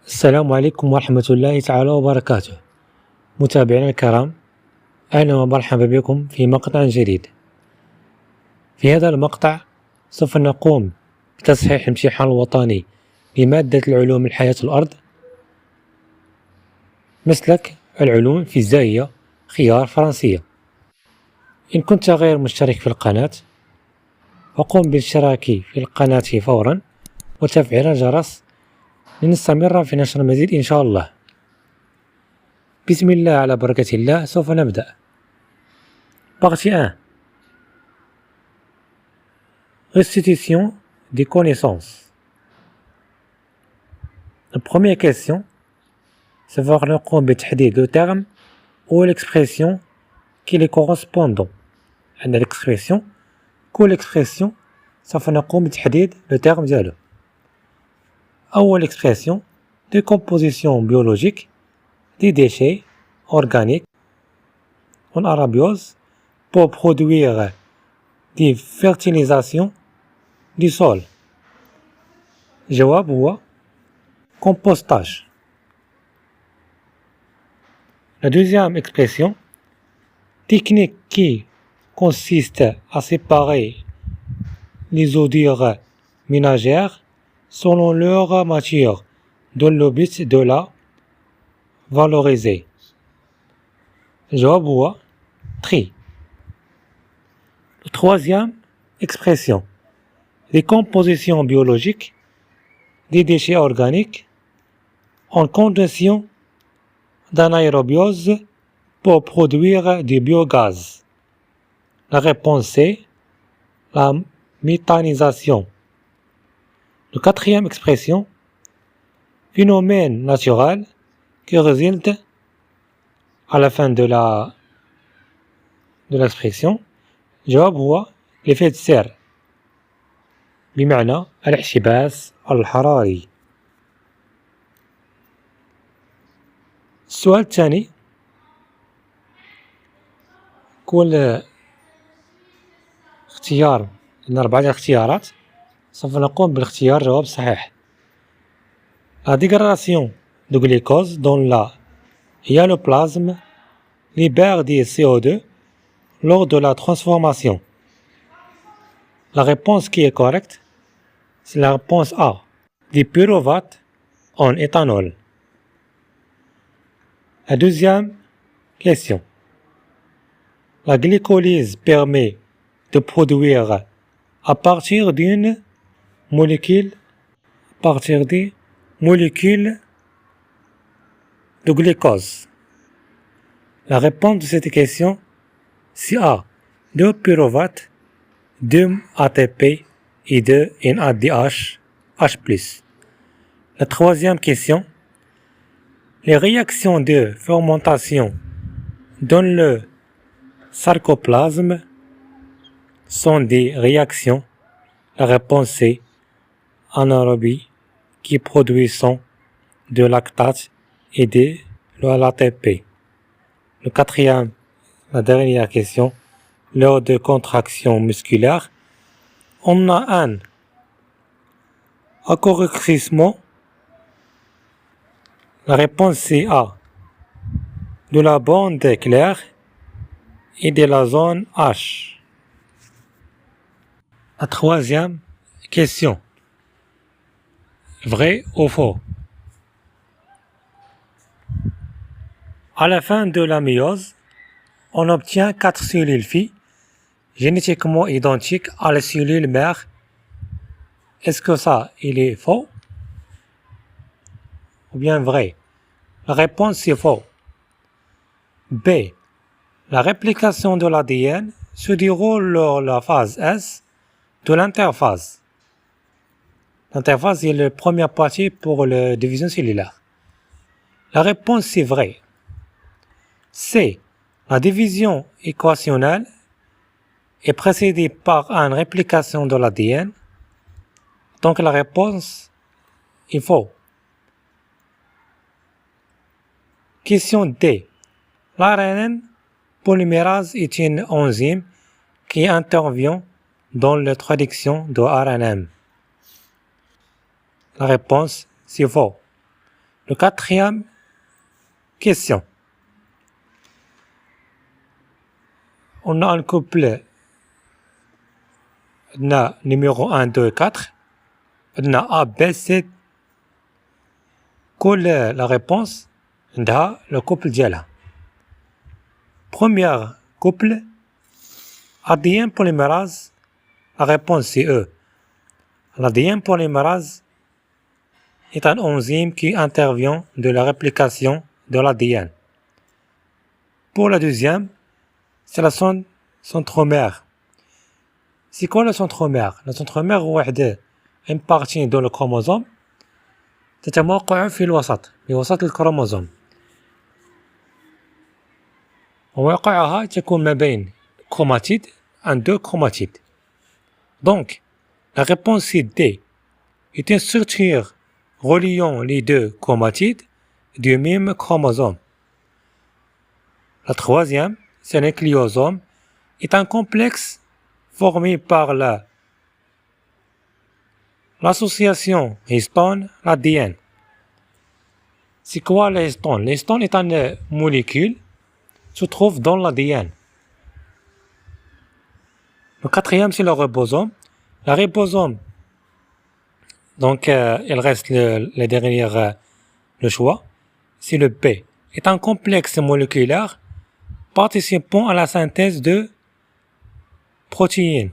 السلام عليكم ورحمة الله تعالى وبركاته. متابعينا الكرام، أهلا ومرحبا بكم في مقطع جديد. في هذا المقطع سوف نقوم بتصحيح الامتحان الوطني لمادة العلوم الحياة الأرض، مسلك العلوم الفيزيائية، خيار فرنسية. إن كنت غير مشترك في القناة فقم بالاشتراك في القناة فورا وتفعيل الجرس لنستمر في نشر المزيد إن شاء الله. بسم الله على بركة الله. سوف نبدأ. Partie 1. Restitution des connaissances. La première question, savoir نقوم بتحديد le terme ou l'expression qui les correspondent. عندنا l'expression ou l'expression سوف نقوم بتحديد le terme ديالو. أول expression, décomposition biologique des déchets organiques en arabiose pour produire des fertilisations du sol. جواب هو compostage. La deuxième expression, technique qui consiste à séparer les ordures ménagères selon leur matière dans le but de la valoriser. جواب هو tri. La troisième expression, décomposition biologique des déchets organiques en condition d'anaérobiose pour produire du biogaz. La réponse est la méthanisation. La quatrième expression, phénomène naturel qui résulte à la fin de l'expression. جواب هو l'effet de serre بمعنى الاحتباس الحراري. السؤال الثاني، كل اختيار لنا 4 اختيارات، سوف نقوم بالاختيار جواب صحيح. La dégradation de glucose dans la hyaloplasme libère du CO2 lors de la transformation. La réponse qui est correcte, c'est la réponse A, du pyruvate en éthanol. La deuxième question. La glycolyse permet de produire à partir d'une molécule, de glucose. La réponse de cette question, c'est A, 2 pyruvate, 2 ATP et 2 NADH, H+. La troisième question, les réactions de fermentation dans le sarcoplasme sont des réactions. La réponse est anaérobie qui produisent de lactate et de l'ATP. Le quatrième, la dernière question, lors de contractions musculaires, on a un accouvrissement. La réponse est A, de la bande claire et de la zone H. La troisième question, vrai ou faux? À la fin de la méiose, on obtient 4 cellules filles génétiquement identiques à la cellule mère. Est-ce que ça, il est faux ou bien vrai? La réponse est faux. B. La réplication de l'ADN se déroule lors de la phase S de l'interphase. L'interphase est la première partie pour la division cellulaire. La réponse est vraie. C. La division équationnelle est précédée par une réplication de l'ADN. Donc la réponse est faux. Question D. L'ARN polymérase est une enzyme qui intervient dans la traduction de ARN. La réponse, c'est faux. Le quatrième question. On a un couple numéro 1, 2 et 4. On a A, B, C. Quelle est la réponse de le couple ديالها. Premier couple, ADN polymérase. La réponse c'est E. L'ADN polymérase est un enzyme qui intervient de la réplication de l'ADN. Pour la deuxième, c'est la centromère. C'est quoi le centromère? Le centromère est une partie dans le chromosome تتموقع في وسط الكروموسوم. وموقعها تكون ما بين chromatide et deux chromatides. Donc, la réponse c'est D. Est une structure reliant les deux chromatides du même chromosome. La troisième, c'est un nucléosome, est un complexe formé par l'association histone-ADN. C'est quoi l'histone? L'histone est une molécule qui se trouve dans l'ADN. Le quatrième, c'est le ribosome. Le ribosome, donc il reste le dernier le choix, c'est le B. Est un complexe moléculaire participant à la synthèse de protéines.